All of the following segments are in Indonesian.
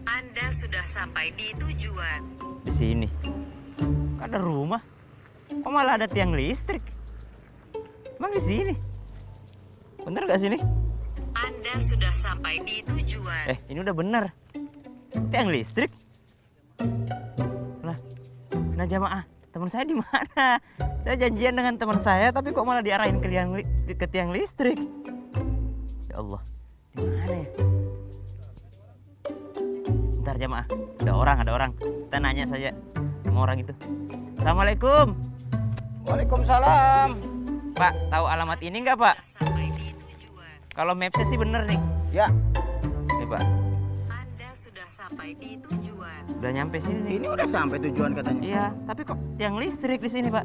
Anda sudah sampai di tujuan. Di sini. Kan ada rumah. Kok malah ada tiang listrik? Emang di sini? Bener gak sini? Anda sudah sampai di tujuan. Ini udah bener. Tiang listrik. Nah jamaah, teman saya di mana? Saya janjian dengan teman saya, tapi kok malah diarahin ke tiang listrik? Ya Allah, di mana ya? Bentar jamaah, ada orang. Kita nanya saja sama orang itu. Assalamualaikum. Waalaikumsalam. Pak, tahu alamat ini nggak Pak? Sampai di tujuan. Kalau mapsnya sih bener nih. Ya, Nih Pak, Anda sudah sampai di tujuan. udah nyampe sini nih. ini udah sampai tujuan katanya. Iya, tapi kok tiang listrik di sini Pak?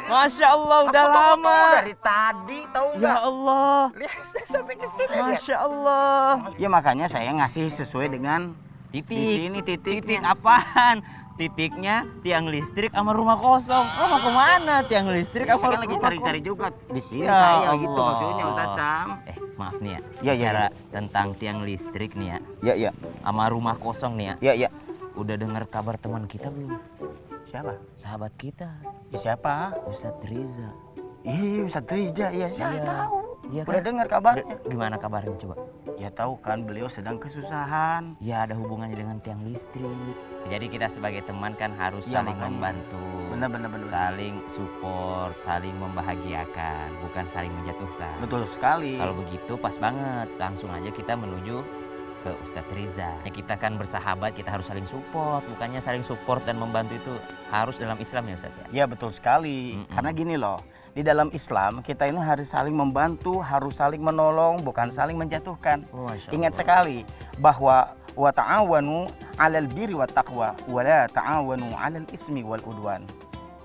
Masya Allah, udah Aku lama. tunggu dari tadi, tahu Ya nggak? Allah, Lihat, saya sampai ke sini. lihat. Masya Allah. Ya makanya saya ngasih sesuai dengan di Titik. sini Titik titiknya. apaan? Titiknya tiang listrik sama rumah kosong. Lo mau kemana? Tiang listrik Saya sama kan lagi rumah cari-cari juga di sini Ya saya gitu Allah. maksudnya Ustaz Sam. Maaf nih ya. Ya, ya, Bicara tentang tiang listrik nih ya, Ya, ya. sama rumah kosong nih ya. Ya, ya. Udah dengar kabar teman kita belum? Siapa? Sahabat kita, Ya, siapa? Ustadz Riza. Iya, Ustaz Rija. Iya, saya Iya. tahu. Iya Udah kan? dengar kabarnya. Gimana kabarnya coba? Ya tahu kan beliau sedang kesusahan. Ya ada hubungannya dengan tiang listrik. Jadi kita sebagai teman kan harus Ya, saling makanya. membantu. Benar. Saling support, saling membahagiakan, bukan saling menjatuhkan. Betul sekali. Kalau begitu pas banget, langsung aja kita menuju ke Ustadz Riza. Ya, kita kan bersahabat, kita harus saling support, bukannya saling support dan membantu itu harus dalam Islam ya Ustadz ya? Ya betul sekali. Karena gini loh, di dalam Islam kita ini harus saling membantu, harus saling menolong, bukan saling menjatuhkan. Oh, Masya Ingat Allah. sekali bahwa wa ta'awanu 'alal birri wat taqwa wa la ta'awanu 'alal ismi wal udwan.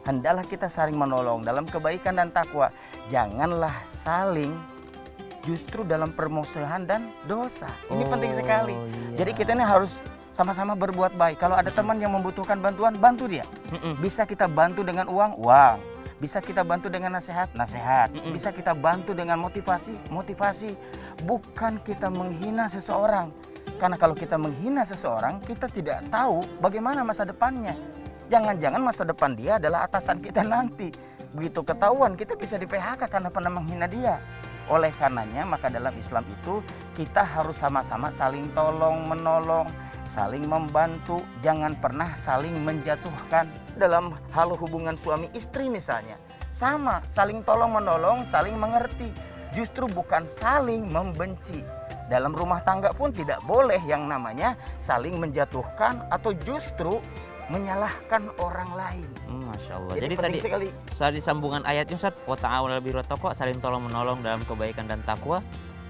Hendaklah kita saling menolong dalam kebaikan dan takwa. Janganlah saling justru dalam permusuhan dan dosa. Ini penting sekali. Iya. Jadi kita ini harus sama-sama berbuat baik. Kalau ada teman yang membutuhkan bantuan, bantu dia. Bisa kita bantu dengan uang, uang. Bisa kita bantu dengan nasihat, nasihat. Bisa kita bantu dengan motivasi, motivasi. Bukan kita menghina seseorang. Karena kalau kita menghina seseorang, kita tidak tahu bagaimana masa depannya. Jangan-jangan masa depan dia adalah atasan kita nanti. Begitu ketahuan, kita bisa di PHK karena pernah menghina dia. Oleh karenanya, maka dalam Islam itu kita harus sama-sama saling tolong menolong, saling membantu, jangan pernah saling menjatuhkan. Dalam hal hubungan suami istri misalnya, sama, saling tolong menolong, saling mengerti. Justru bukan saling membenci. Dalam rumah tangga pun tidak boleh yang namanya saling menjatuhkan atau justru menyalahkan orang lain. Masya Allah. Jadi Jadi penting tadi sekali. saat sambungan ayatnya Ustaz, wa ta'awunul birri wat taqwa, saling tolong menolong dalam kebaikan dan takwa.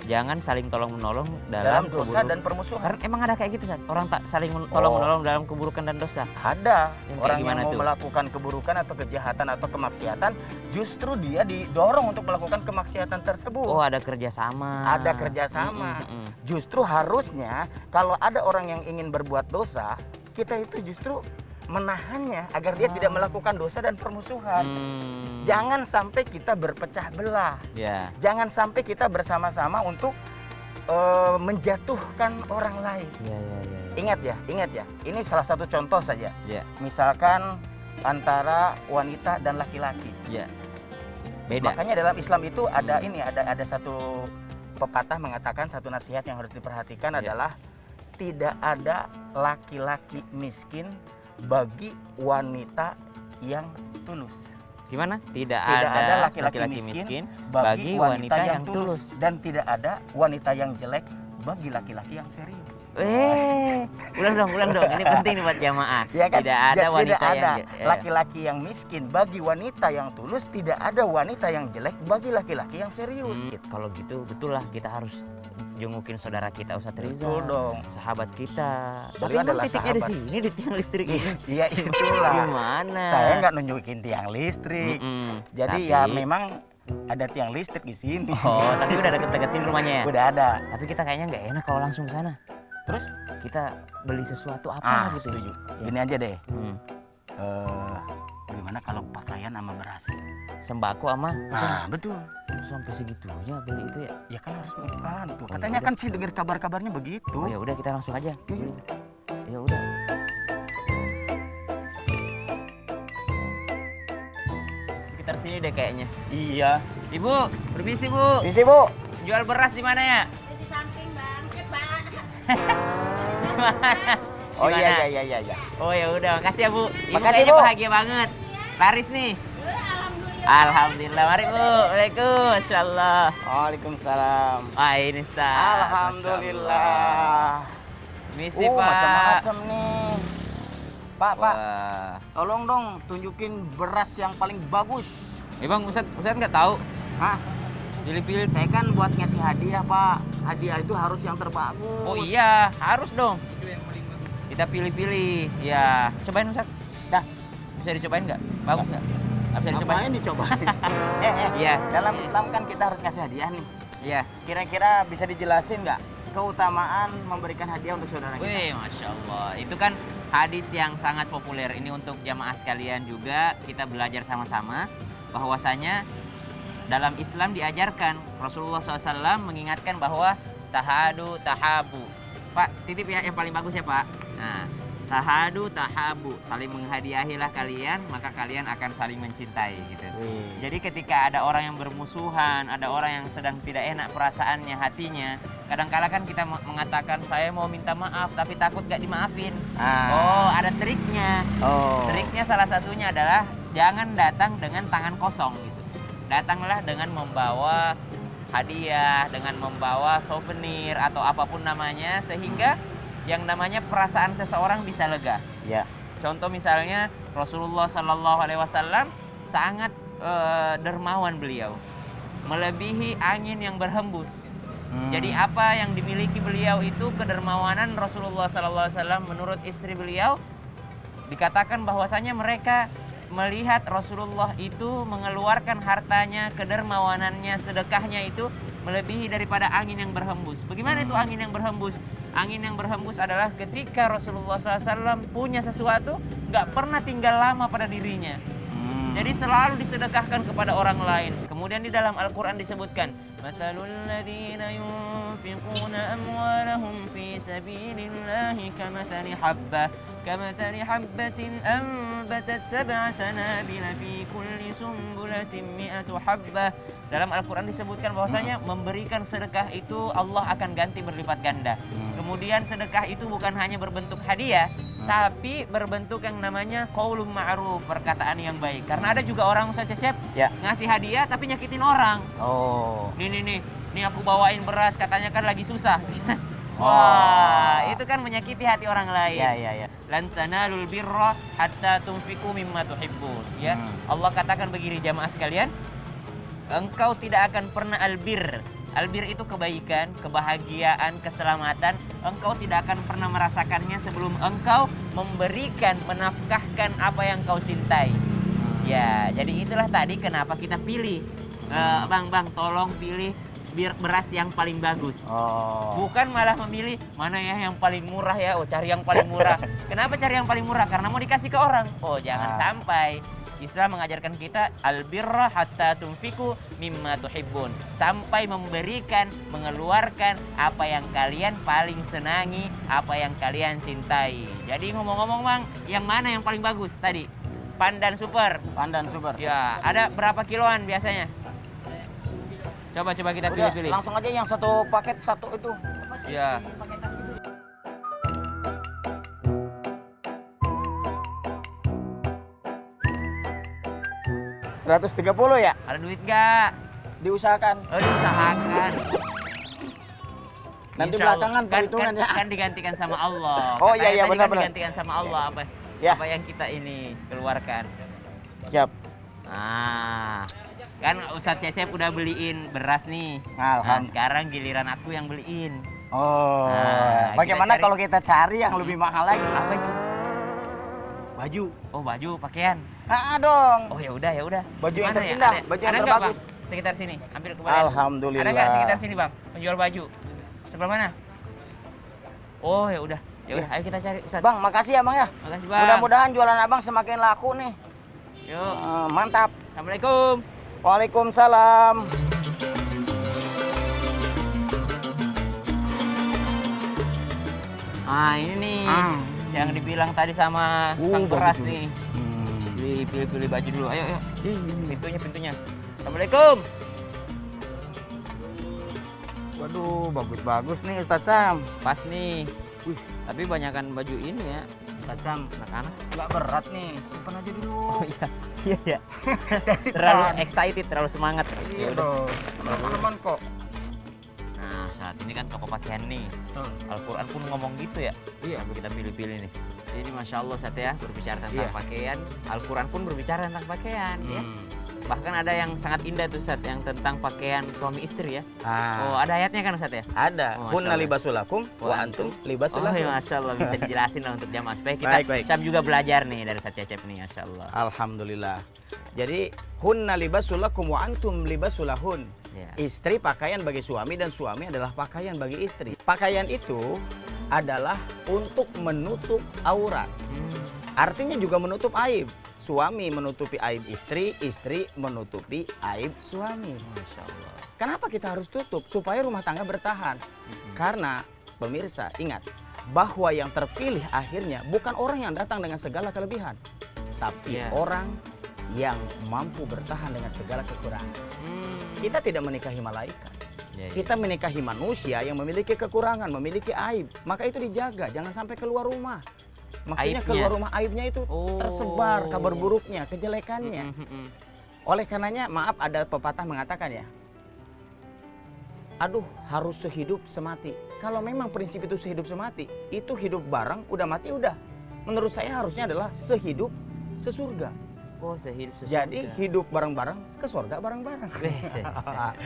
Jangan saling tolong menolong Dalam dosa keburukan. dan permusuhan. Karena emang ada kayak gitu Ustaz. Orang tak saling tolong menolong dalam keburukan dan dosa. Ada Yang kayak orang yang gimana mau tuh? melakukan keburukan atau kejahatan atau kemaksiatan, justru dia didorong untuk melakukan kemaksiatan tersebut. Oh, ada kerjasama. Ada kerjasama. Mm-mm. Justru harusnya kalau ada orang yang ingin berbuat dosa, kita itu justru menahannya agar dia tidak melakukan dosa dan permusuhan. Jangan sampai kita berpecah belah. Ya. Jangan sampai kita bersama-sama untuk menjatuhkan orang lain. Ya. Ingat ya. Ini salah satu contoh saja. Ya. Misalkan antara wanita dan laki-laki. Ya. Beda. Makanya dalam Islam itu ada satu pepatah mengatakan, satu nasihat yang harus diperhatikan adalah tidak ada laki-laki miskin bagi wanita yang tulus. Gimana? Tidak Tidak ada laki-laki laki-laki miskin bagi wanita yang tulus. Dan tidak ada wanita yang jelek bagi laki-laki yang serius. Ulang dong. Ini penting nih buat jamaah. Ya kan? Tidak ada wanita tidak ada yang laki-laki yang miskin bagi wanita yang tulus, tidak ada wanita yang jelek bagi laki-laki yang serius. Kalau gitu betul lah, kita harus jungukin saudara kita Ustadz Riza. Betul dong. Sahabat kita. Tapi Beliau emang adalah titiknya di sahabat. sini, di tiang listrik ini. Iya itulah. Gimana? Saya nggak nunjukin tiang listrik. Jadi Tapi- ya memang ada tiang listrik di sini. Oh, tapi udah deket-deket sini rumahnya ya? Udah ada. Tapi kita kayaknya nggak enak kalau langsung ke sana. Terus? Kita beli sesuatu apa gitu. Setuju. Ya. Gini aja deh. Hmm. bagaimana kalau pakaian sama beras? Sembako ama. Nah, betul. Sampai segitunya beli itu ya. Ya kan harus membantu. Oh, Katanya ya kan sih dengar kabar-kabarnya begitu. Oh ya udah kita langsung aja. Ya udah. Sekitar sini deh kayaknya. Iya. Ibu, permisi Bu. Isi, Bu. Jual beras di mana ya? Di samping bang, Pak. Di mana? Oh Di iya mana? iya. Oh ya udah, makasih ya Bu. Ibu Makasih, kayaknya Bu. bahagia banget. Laris nih. Alhamdulillah. Alhamdulillah. Mari Bu. Waalaikumsalam. Masyaallah. Waalaikumsalam. Wah ini Ustaz. Alhamdulillah. Misi Pak. Macam-macam nih. Pak, Wah. tolong dong tunjukin beras yang paling bagus. Bang Ustaz nggak tahu. Hah? Pilih-pilih. Saya kan buat ngasih hadiah, Pak. Hadiah itu harus yang terbagus. Oh iya, harus dong. Kita pilih-pilih. Ya, cobain Ustaz. Dah. Bisa dicobain nggak? Bagus nggak? Bisa dicobain? Ngapain dicobain? Iya. Dalam Islam kan kita harus ngasih hadiah nih. Iya. Kira-kira bisa dijelasin nggak keutamaan memberikan hadiah untuk saudara kita? Wih, Masya Allah. Itu kan hadis yang sangat populer. Ini untuk jamaah sekalian juga. Kita belajar sama-sama bahwasanya dalam Islam diajarkan, Rasulullah SAW mengingatkan bahwa tahadu tahabu. Pak, titip ya yang paling bagus ya Pak. Nah, tahadu tahabu, saling menghadiahilah kalian, maka kalian akan saling mencintai gitu. Jadi ketika ada orang yang bermusuhan, ada orang yang sedang tidak enak perasaannya, hatinya, kadang-kala kan kita mengatakan saya mau minta maaf tapi takut gak dimaafin. Oh, ada triknya. Oh. Triknya salah satunya adalah jangan datang dengan tangan kosong gitu. Datanglah dengan membawa hadiah, dengan membawa souvenir atau apapun namanya, sehingga yang namanya perasaan seseorang bisa lega. Ya. Contoh misalnya Rasulullah SAW sangat dermawan beliau, melebihi angin yang berhembus. Jadi apa yang dimiliki beliau itu kedermawanan Rasulullah SAW. Menurut istri beliau dikatakan bahwasanya mereka melihat Rasulullah itu mengeluarkan hartanya, kedermawanannya, sedekahnya itu melebihi daripada angin yang berhembus. Bagaimana itu angin yang berhembus? Angin yang berhembus adalah ketika Rasulullah SAW punya sesuatu, nggak pernah tinggal lama pada dirinya. Jadi selalu disedekahkan kepada orang lain. Kemudian di dalam Al-Quran disebutkan, Mathalul ladzina yunfiquna amwalahum fi sabilillahi kamathali habbatin anbatat sab'a sanabila fi kulli sumbulatin mi'atu habbah. Dalam Al-Quran disebutkan bahwasanya memberikan sedekah itu Allah akan ganti berlipat ganda. Kemudian sedekah itu bukan hanya berbentuk hadiah, tapi berbentuk yang namanya qaulun ma'ruf, perkataan yang baik. Karena ada juga orang Ustaz Cecep ngasih hadiah tapi nyakitin orang. Oh. Nih aku bawain beras, katanya kan lagi susah. Wah, itu kan menyakiti hati orang lain. Ya. Lan tanalul birra hatta tunfiqu mimma tuhibbun. Ya. Allah katakan begini jamaah sekalian, engkau tidak akan pernah albir. Albir itu kebaikan, kebahagiaan, keselamatan. Engkau tidak akan pernah merasakannya sebelum engkau memberikan, menafkahkan apa yang kau cintai. Ya, jadi itulah tadi kenapa kita pilih. Bang, tolong pilih beras yang paling bagus. Bukan malah memilih mana ya yang paling murah ya. Oh, cari yang paling murah. Kenapa cari yang paling murah? Karena mau dikasih ke orang. Oh, jangan sampai. Islam mengajarkan kita albirra hatta tunfiku mimma tuhibbun, sampai memberikan, mengeluarkan apa yang kalian paling senangi, apa yang kalian cintai. Jadi ngomong-ngomong Bang, yang mana yang paling bagus tadi? Pandan Super. Pandan Super. Ya, ada berapa kiloan biasanya? Coba kita pilih-pilih. Langsung aja yang satu paket satu itu. Ya. $130 ya? Ada duit gak? Diusahakan. Oh, diusahakan. Nanti Insya Allah. belakangan perhitungan ya. Kan digantikan sama Allah. Oh Katanya iya tadi benar. Kan digantikan sama Allah apa yang kita ini keluarkan. Siap. Nah, kan Ustadz Cecep udah beliin beras nih. Alhamdulillah. Sekarang giliran aku yang beliin. Oh. Nah, bagaimana kita kalau kita cari yang lebih mahal lagi? Apa itu? Baju. Oh, baju, pakaian. Dong. Oh, ya udah. Baju yang Gimana terindah, Ada- baju yang ada nggak, terbagus. Bang? Sekitar sini, hampir kemarin. Alhamdulillah. Ada nggak sekitar sini, Bang? Penjual baju. Sebelah mana? Oh, ya udah. Ayo kita cari, Ustaz. Bang, makasih ya Bang ya. Makasih, Bang. Mudah-mudahan jualan Abang semakin laku nih. Yuk. Mantap. Assalamualaikum. Waalaikumsalam. Ah, ini nih yang dibilang tadi sama Kang Beras nih. Pilih-pilih baju dulu. Ayo, ayo. Pintunya. Assalamualaikum. Waduh, bagus-bagus nih Ustadz Sam. Pas nih. Tapi banyakan baju ini ya. Ustadz Sam, Anak-anak. nggak berat nih. Simpan aja dulu. Oh iya. Iya. Terlalu excited, terlalu semangat. Iya Ya udah. dong. Teman-teman kok. Nah, saat ini kan toko pakaian nih. Al-Quran pun ngomong gitu ya. Iya. Sampai kita pilih-pilih nih. Ini Masya Allah Sat ya, berbicara tentang Iya. pakaian. Al-Quran pun berbicara tentang pakaian ya. Bahkan ada yang sangat indah tuh Sat, yang tentang pakaian suami istri ya. Oh, ada ayatnya kan Sat ya? Ada. Oh, Masya Kunna Allah. libasulakum wa antum Oh libasulakum. iya, Masya Allah, bisa dijelasin lah untuk jamaah. Supaya kita Baik. Syam juga belajar nih dari Sat Cecep nih, Masya Allah. Alhamdulillah. Jadi hunna libasulakum wa antum libasulahun. Ya. Istri pakaian bagi suami dan suami adalah pakaian bagi istri. Pakaian itu adalah untuk menutup aurat. Artinya juga menutup aib. Suami menutupi aib istri, istri menutupi aib suami. Masya Allah. Kenapa kita harus tutup? Supaya rumah tangga bertahan. Karena pemirsa ingat bahwa yang terpilih akhirnya bukan orang yang datang dengan segala kelebihan, tapi Iya. orang yang mampu bertahan dengan segala kekurangan. Kita tidak menikahi malaikat. Ya, ya. Kita menikahi manusia yang memiliki kekurangan, memiliki aib. Maka itu dijaga, jangan sampai keluar rumah. Maksudnya Aibnya? keluar rumah aibnya itu Oh. tersebar, kabar buruknya, kejelekannya. Mm-mm. Oleh karenanya, maaf ada pepatah mengatakan ya, aduh harus sehidup semati. Kalau memang prinsip itu sehidup semati, itu hidup bareng, udah mati udah. Menurut saya harusnya adalah sehidup sesurga. Oh, sehidup sesurga. Jadi hidup bareng-bareng, ke surga bareng-bareng.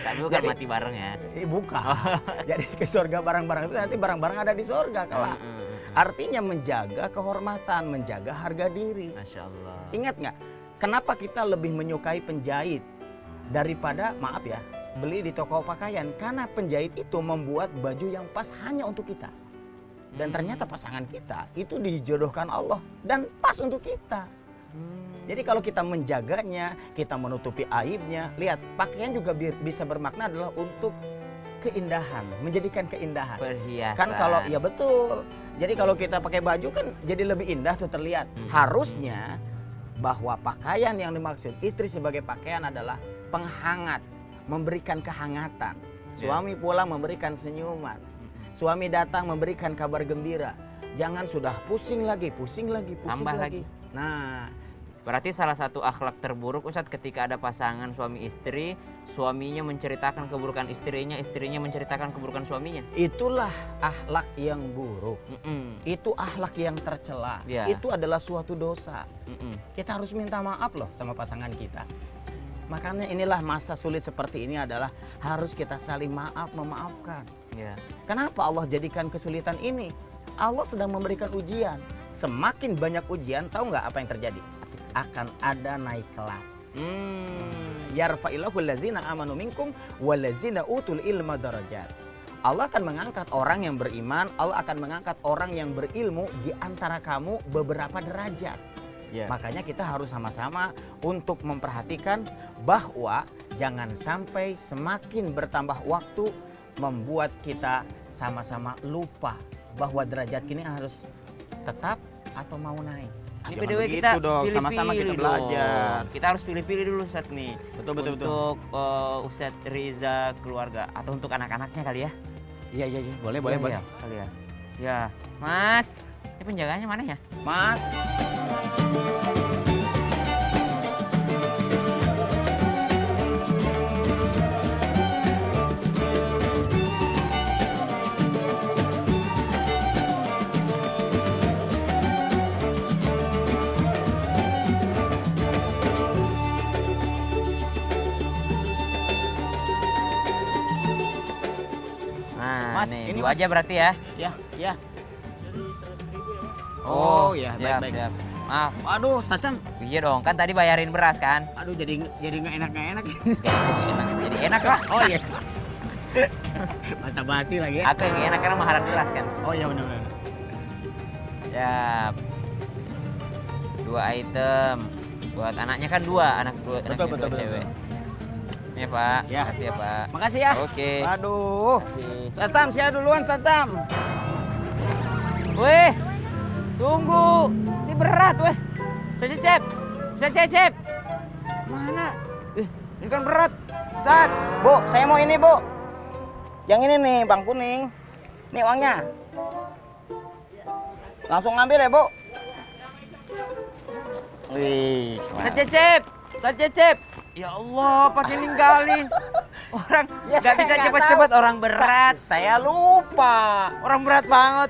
Tapi bukan Jadi- mati bareng ya. Bukan. Jadi ke surga bareng-bareng itu nanti bareng-bareng ada di surga kelak. Artinya menjaga kehormatan, menjaga harga diri. Masya Allah. Ingat nggak? Kenapa kita lebih menyukai penjahit daripada, maaf ya, beli di toko pakaian? Karena penjahit itu membuat baju yang pas hanya untuk kita. Dan ternyata pasangan kita itu dijodohkan Allah dan pas untuk kita. Jadi kalau kita menjaganya, kita menutupi aibnya. Lihat, pakaian juga bisa bermakna adalah untuk keindahan, menjadikan keindahan. Perhiasan. Kan kalau, ya betul. Jadi kalau kita pakai baju kan jadi lebih indah tuh terlihat. Harusnya bahwa pakaian yang dimaksud istri sebagai pakaian adalah penghangat, memberikan kehangatan. Suami pula memberikan senyuman. Suami datang memberikan kabar gembira. Jangan sudah pusing lagi. Tambah lagi. Nah, Berarti salah satu akhlak terburuk Ustadz ketika ada pasangan suami istri, suaminya menceritakan keburukan istrinya, istrinya menceritakan keburukan suaminya. itulah akhlak yang buruk. Mm-mm. Itu akhlak yang tercela. Ya. Itu adalah suatu dosa. Mm-mm. Kita harus minta maaf loh sama pasangan kita. Makanya inilah masa sulit seperti ini adalah harus kita saling memaafkan. Ya. Kenapa Allah jadikan kesulitan ini? Allah sedang memberikan ujian. Semakin banyak ujian, tahu nggak apa yang terjadi? Akan ada naik kelas. Yarfa'illahu allazina amanu minkum wallazina utul ilma darajat. Allah akan mengangkat orang yang beriman, Allah akan mengangkat orang yang berilmu di antara kamu beberapa derajat. Ya. Makanya kita harus sama-sama untuk memperhatikan bahwa jangan sampai semakin bertambah waktu membuat kita sama-sama lupa bahwa derajat kini harus tetap atau mau naik. Ini Jangan BDW begitu kita dong, sama-sama kita pilih-pilih belajar. dong. Kita harus pilih-pilih dulu Ustadz nih. Betul. Untuk Ustadz Riza keluarga atau untuk anak-anaknya kali ya. Iya. Boleh. Ya, kali ya. Ya, Mas. Ini penjaganya mana ya? Mas. Nah, Mas, nih, ini dua Mas. aja berarti ya. Ya. Oh, ya, siap, baik. siap. Maaf. Aduh, Ustaz Sam. Iya dong, kan tadi bayarin beras kan? Aduh, jadi nggak enak. Jadi enak lah. Oh iya. Masa basi lagi ya? Aku yang enak karena mahalan beras kan. Oh iya benar. Siap. 2 item. Buat anaknya kan dua, anak dua, Betul, anaknya betul, dua betul. cewek. Ini ya Pak, Ya. makasih ya Pak. Makasih ya. Oke. Aduh. Makasih. Satam, saya duluan Satam. Weh, tunggu. Ini berat weh. Saya cecep. Mana? Ini kan berat. Sat. Bu, saya mau ini, Bu. Yang ini nih, Bang Kuning. Nih uangnya. Langsung ngambil ya, Bu. Wih, Saya cecep. Ya Allah, pakai ninggalin. Orang Ya, nggak saya bisa nggak cepet-cepet, tahu. orang berat. Saya lupa. Orang berat banget.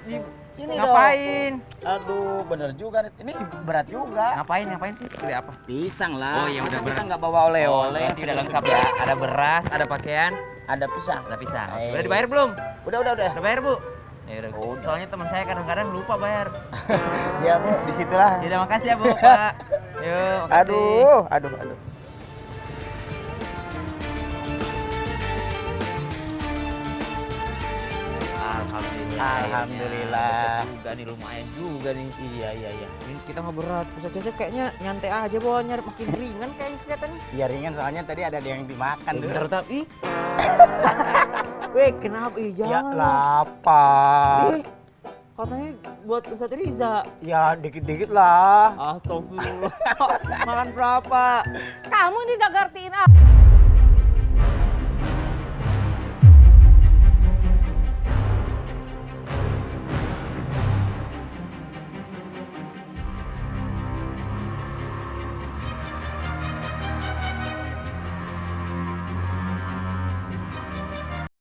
Sini Ngapain? Aduh, bener juga. Ini juga berat juga. Ngapain sih? Beli apa? Pisang lah. Oh, ya udah, Masa kita berat. nggak bawa oleh-oleh. Berarti udah lengkap ya. Ada beras, ada pakaian, Ada pisang. ada pisang. Eh. Udah dibayar belum? Udah. Udah bayar Bu? Ya udah. Udah. Soalnya teman saya kadang-kadang lupa bayar. Ya, Bu, disitulah. Tidak, makasih ya Bu, Pak. Yuk, makasih. Aduh. Alhamdulillah. Juga nih, lumayan juga nih. Iya. Ini kita nggak berat. Pusat cecep kayaknya nyantai aja bawanya, makin ringan kayaknya kelihatannya. Iya ringan soalnya tadi ada yang dimakan tuh. Bentar, tapi. Weh, kenapa? Ih, Ya jangan. lapar. Ih, katanya buat Ustadz Riza. Ya dikit-dikit lah. Astagfirullah. Makan berapa? Kamu ini udah ngertiin apa?